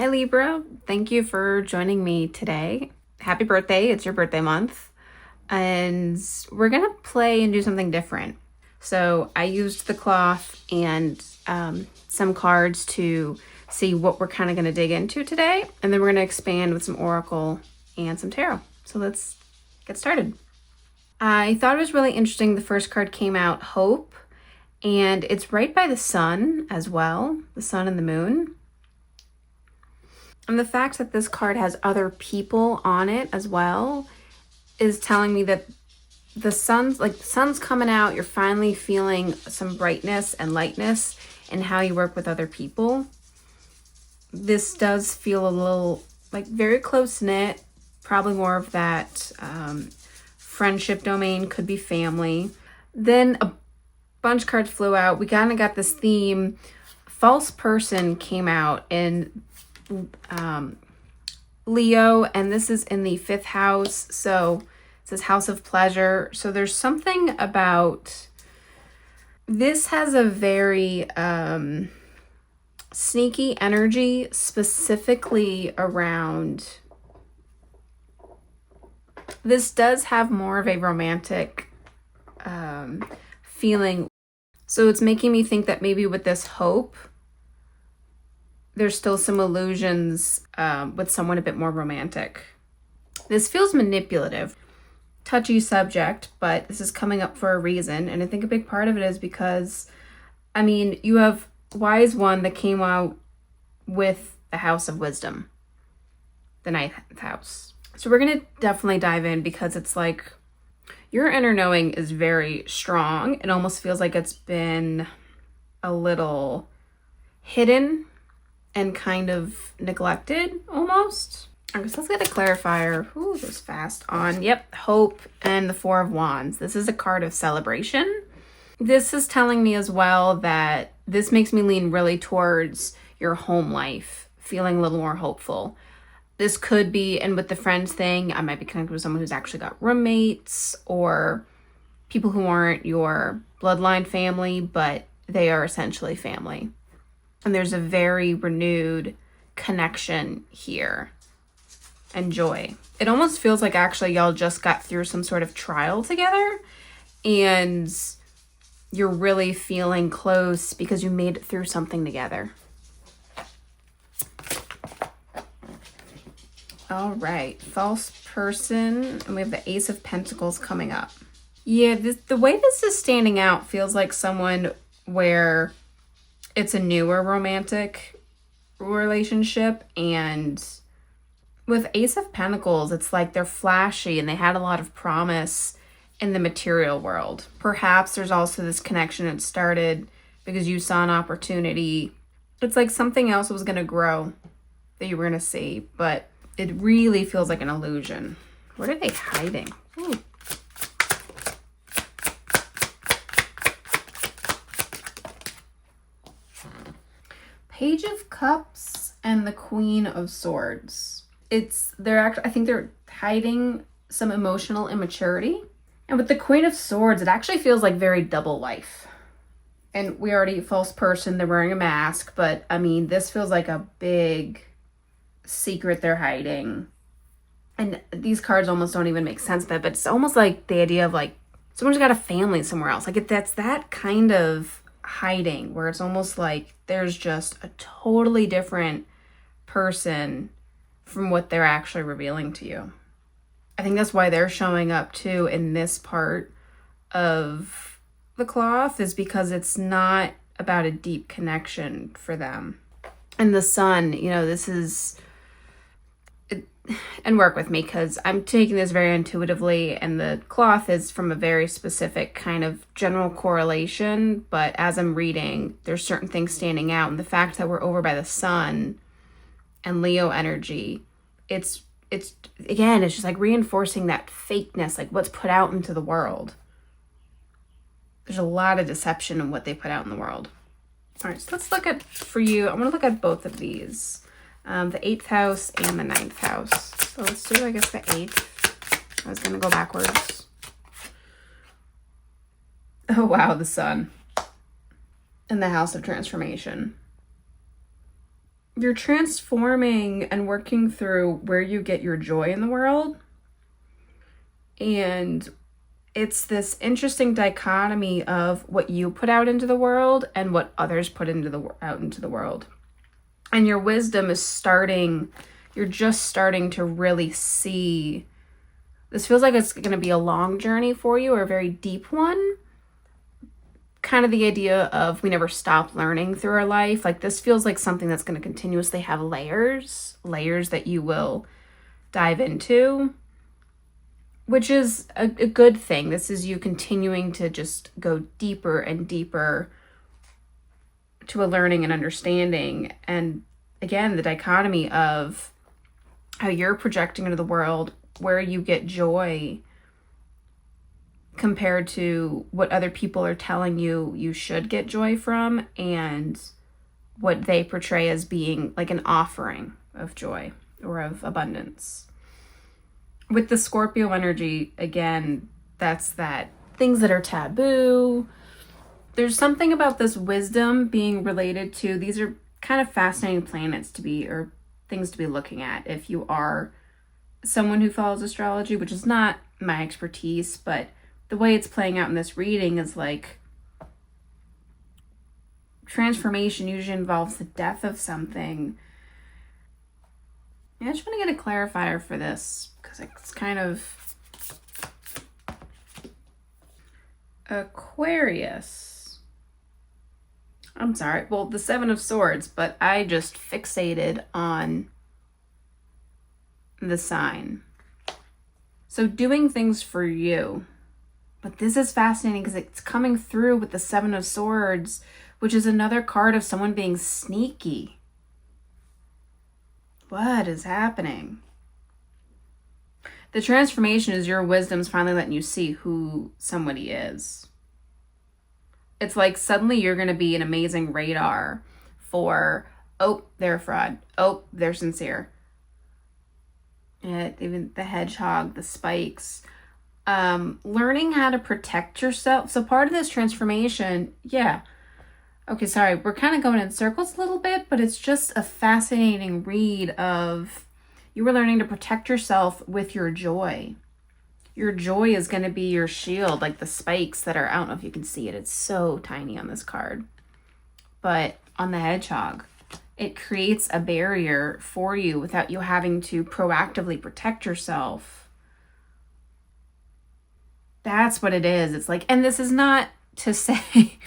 Hi Libra, thank you for joining me today. Happy birthday, it's your birthday month. And we're gonna play and do something different. So I used the cloth and some cards to see what we're kind of gonna dig into today. And then we're gonna expand with some oracle and some tarot. So let's get started. I thought it was really interesting. The first card came out, Hope, and it's right by the sun as well, the sun and the moon. And the fact that this card has other people on it as well is telling me that the sun's coming out. You're finally feeling some brightness and lightness in how you work with other people. This does feel a little like very close knit, probably more of that friendship domain, could be family. Then a bunch of cards flew out. We kind of got this theme. False person came out in Leo, and this is in the 5th house, so it says house of pleasure. So there's something about this, has a very sneaky energy, specifically around, this does have more of a romantic feeling. So it's making me think that maybe with this hope, there's still some illusions with someone a bit more romantic. This feels manipulative, touchy subject, but this is coming up for a reason. And I think a big part of it is because, I mean, you have Wise One that came out with the House of Wisdom, the 9th house. So we're going to definitely dive in because it's like your inner knowing is very strong. It almost feels like it's been a little hidden and kind of neglected almost. I guess let's get a clarifier. Ooh, this was fast on. Yep, Hope and the 4 of Wands. This is a card of celebration. This is telling me as well that this makes me lean really towards your home life, feeling a little more hopeful. This could be, and with the friends thing, I might be connected with someone who's actually got roommates or people who aren't your bloodline family, but they are essentially family. And there's a very renewed connection here and joy. It almost feels like actually y'all just got through some sort of trial together and you're really feeling close because you made it through something together. All right, false person, and we have the Ace of Pentacles coming up. Yeah, the way this is standing out feels like someone where it's a newer romantic relationship, and with Ace of Pentacles, it's like they're flashy and they had a lot of promise in the material world. Perhaps there's also this connection that started because you saw an opportunity. It's like something else was going to grow that you were going to see, but it really feels like an illusion. What are they hiding? Ooh. Page of Cups and the Queen of Swords. I think they're hiding some emotional immaturity. And with the Queen of Swords, it actually feels like very double life. And we already, false person, they're wearing a mask, but I mean, this feels like a big secret they're hiding. And these cards almost don't even make sense of it, but it's almost like the idea of like someone's got a family somewhere else. Like that's that kind of hiding where it's almost like there's just a totally different person from what they're actually revealing to you. I think that's why they're showing up too in this part of the cloth, is because it's not about a deep connection for them. And the sun, this is, and work with me because I'm taking this very intuitively, and the cloth is from a very specific kind of general correlation, but as I'm reading, there's certain things standing out, and the fact that we're over by the sun and Leo energy, it's again, it's just like reinforcing that fakeness, like what's put out into the world. There's a lot of deception in what they put out in the world. All right, so let's look at, for you, I'm going to look at both of these. The 8th house and the 9th house. So let's do, I guess, the 8th. I was going to go backwards. Oh, wow, the sun. And the house of transformation. you're transforming and working through where you get your joy in the world. And it's this interesting dichotomy of what you put out into the world and what others put out into the world. And your wisdom is you're just starting to really see. This feels like it's going to be a long journey for you, or a very deep one. Kind of the idea of we never stop learning through our life. Like, this feels like something that's going to continuously have layers that you will dive into, which is a good thing. This is you continuing to just go deeper and deeper to a learning and understanding. And again, the dichotomy of how you're projecting into the world where you get joy compared to what other people are telling you you should get joy from, and what they portray as being like an offering of joy or of abundance. With the Scorpio energy, again, that's that things that are taboo. There's something about this wisdom being related to, these are kind of fascinating planets to be, or things to be looking at if you are someone who follows astrology, which is not my expertise, but the way it's playing out in this reading is like transformation usually involves the death of something. Yeah, I just want to get a clarifier for this because it's kind of Aquarius. I'm sorry. Well, the Seven of Swords, but I just fixated on the sign. So doing things for you. But this is fascinating because it's coming through with the Seven of Swords, which is another card of someone being sneaky. What is happening? The transformation is your wisdom's finally letting you see who somebody is. It's like suddenly you're going to be an amazing radar for, oh, they're a fraud. Oh, they're sincere. Even the hedgehog, the spikes. Learning how to protect yourself. So part of this transformation, yeah. Okay, sorry, we're kind of going in circles a little bit, but it's just a fascinating read of you were learning to protect yourself with your joy. Your joy is going to be your shield, like the spikes that are, I don't know if you can see it. It's so tiny on this card. But on the hedgehog, it creates a barrier for you without you having to proactively protect yourself. That's what it is. It's like, and this is not to say,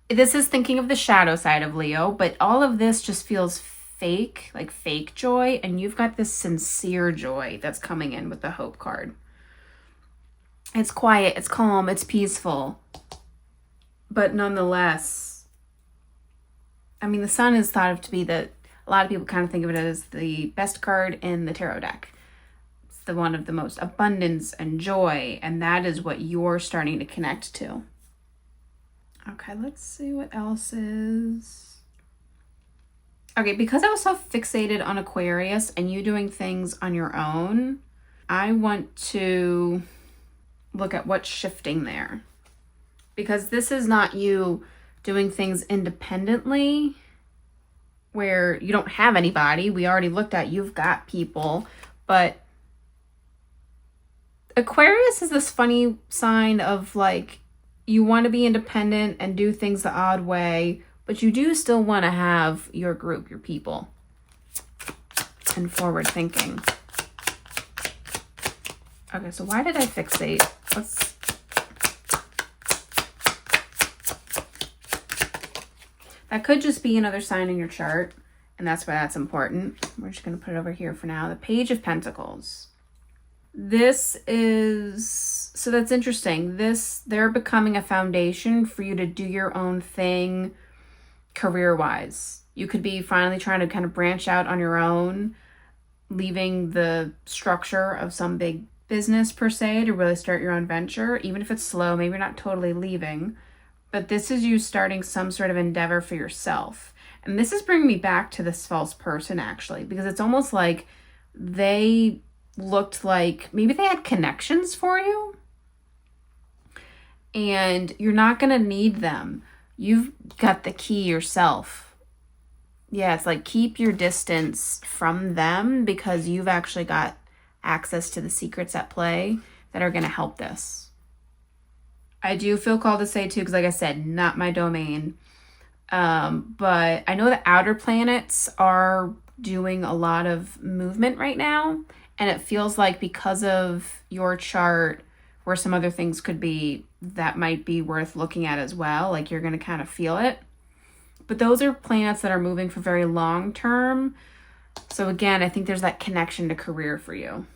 this is thinking of the shadow side of Leo, but all of this just feels fake, like fake joy. And you've got this sincere joy that's coming in with the Hope card. It's quiet, it's calm, it's peaceful. But nonetheless, I mean, the Sun is thought of to be a lot of people kind of think of it as the best card in the tarot deck. The one of the most abundance and joy, and that is what you're starting to connect to. Okay, let's see what else is. Okay, because I was so fixated on Aquarius and you doing things on your own, I want to look at what's shifting there. Because this is not you doing things independently where you don't have anybody. We already looked at you've got people, but Aquarius is this funny sign of like, you want to be independent and do things the odd way, but you do still want to have your group, your people, and forward thinking. Okay, so why did I fixate? That could just be another sign in your chart, and that's why that's important. We're just going to put it over here for now. The Page of Pentacles. This is, so that's interesting. They're becoming a foundation for you to do your own thing career-wise. You could be finally trying to kind of branch out on your own, leaving the structure of some big business per se to really start your own venture, even if it's slow. Maybe you're not totally leaving, but this is you starting some sort of endeavor for yourself. And this is bringing me back to this false person, actually, because it's almost like they looked like maybe they had connections for you and you're not going to need them. You've got the key yourself Yeah, it's like keep your distance from them because you've actually got access to the secrets at play that are going to help this. I do feel called to say too, because like I said, not my domain. But I know the outer planets are doing a lot of movement right now. And it feels like because of your chart, where some other things could be, that might be worth looking at as well. Like you're going to kind of feel it. But those are planets that are moving for very long term. So again, I think there's that connection to career for you.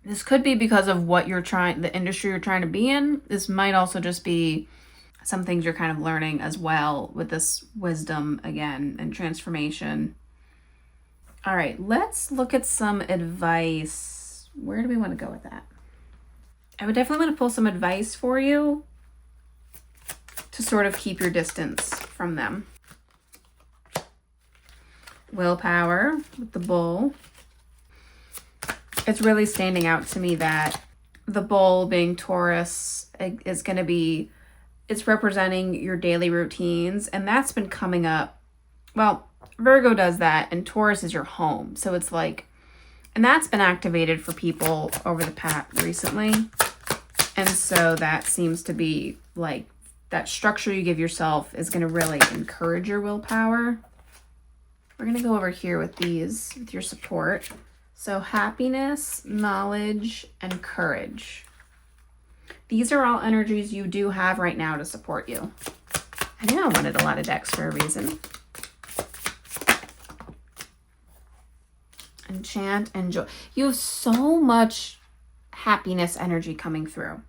This could be because of what you're trying, the industry you're trying to be in. This might also just be some things you're kind of learning as well with this wisdom again and transformation. All right, let's look at some advice. Where do we want to go with that? I would definitely want to pull some advice for you to sort of keep your distance from them. Willpower with the bull. It's really standing out to me that the bull being Taurus is going to be, it's representing your daily routines. And that's been coming up. Well, Virgo does that and Taurus is your home. So it's like, and that's been activated for people over the past recently. And so that seems to be like, that structure you give yourself is going to really encourage your willpower. We're going to go over here with these, with your support. So happiness, knowledge, and courage. These are all energies you do have right now to support you. I knew I wanted a lot of decks for a reason. Enchant and joy. You have so much happiness energy coming through.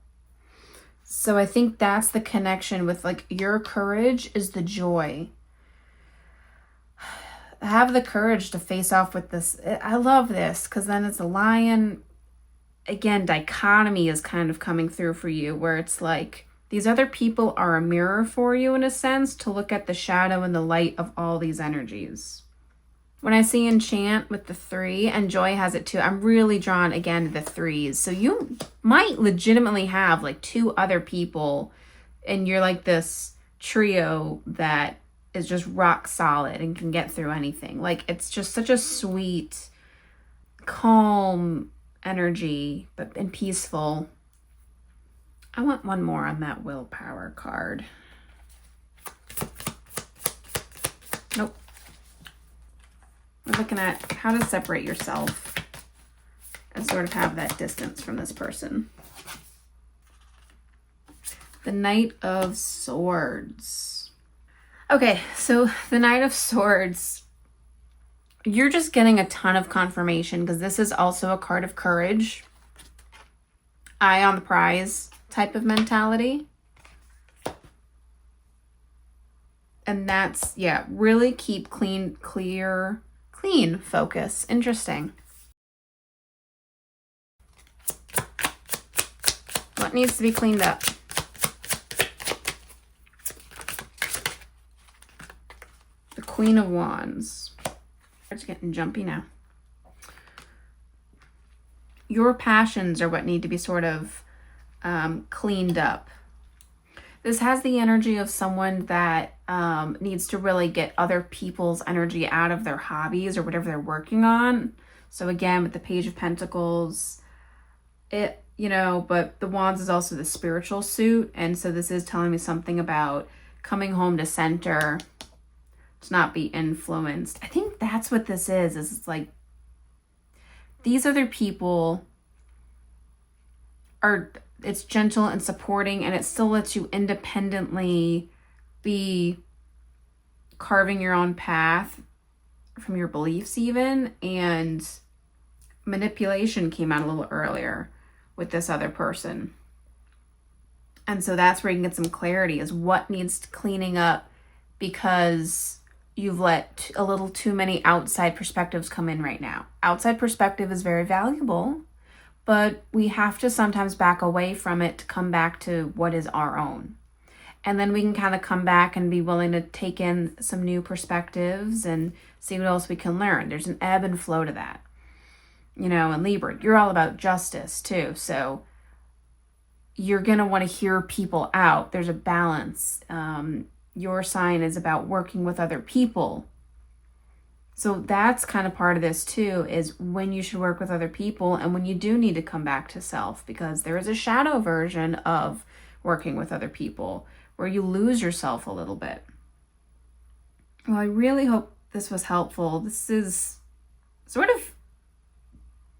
So I think that's the connection with like your courage is the joy. Have the courage to face off with this. I love this because then it's a lion. Again, dichotomy is kind of coming through for you where it's like these other people are a mirror for you in a sense to look at the shadow and the light of all these energies. When I see enchant with the 3 and joy has it too, I'm really drawn again to the 3s. So you might legitimately have like 2 other people and you're like this trio that is just rock solid and can get through anything. Like it's just such a sweet, calm energy, but and peaceful. I want one more on that willpower card. Nope. We're looking at how to separate yourself and sort of have that distance from this person. The Knight of Swords. Okay, so the Knight of Swords, you're just getting a ton of confirmation because this is also a card of courage. Eye on the prize type of mentality. And that's, yeah, really keep clean focus. Interesting. What needs to be cleaned up? The Queen of Wands. It's getting jumpy now. Your passions are what need to be sort of cleaned up. This has the energy of someone that needs to really get other people's energy out of their hobbies or whatever they're working on. So again, with the Page of Pentacles, but the Wands is also the spiritual suit. And so this is telling me something about coming home to center, to not be influenced. I think that's what this is it's like these other people it's gentle and supporting, and it still lets you independently be carving your own path from your beliefs even. And manipulation came out a little earlier with this other person. And so that's where you can get some clarity is what needs cleaning up because you've let a little too many outside perspectives come in right now. Outside perspective is very valuable, but we have to sometimes back away from it to come back to what is our own. And then we can kind of come back and be willing to take in some new perspectives and see what else we can learn. There's an ebb and flow to that. And Libra, you're all about justice too. So you're going to want to hear people out. There's a balance. your sign is about working with other people. So that's kind of part of this too, is when you should work with other people and when you do need to come back to self, because there is a shadow version of working with other people where you lose yourself a little bit. Well, I really hope this was helpful. This is sort of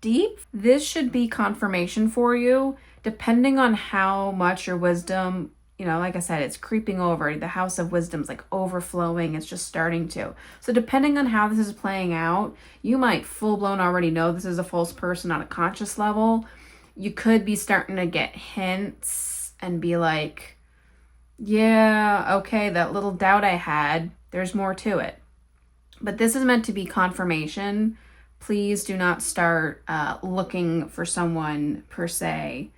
deep. This should be confirmation for you, depending on how much your wisdom, like I said, it's creeping over. The house of wisdom's like overflowing. It's just starting to. So depending on how this is playing out, you might full blown already know this is a false person on a conscious level. You could be starting to get hints and be like, yeah, okay, that little doubt I had, there's more to it. But this is meant to be confirmation. Please do not start looking for someone per se.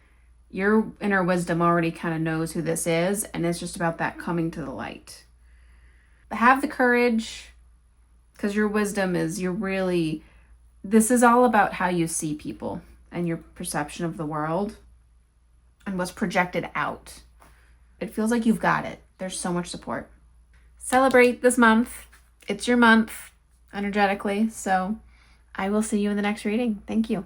Your inner wisdom already kind of knows who this is, and it's just about that coming to the light. Have the courage, because your wisdom is, this is all about how you see people and your perception of the world and what's projected out. It feels like you've got it. There's so much support. Celebrate this month. It's your month energetically. So I will see you in the next reading. Thank you.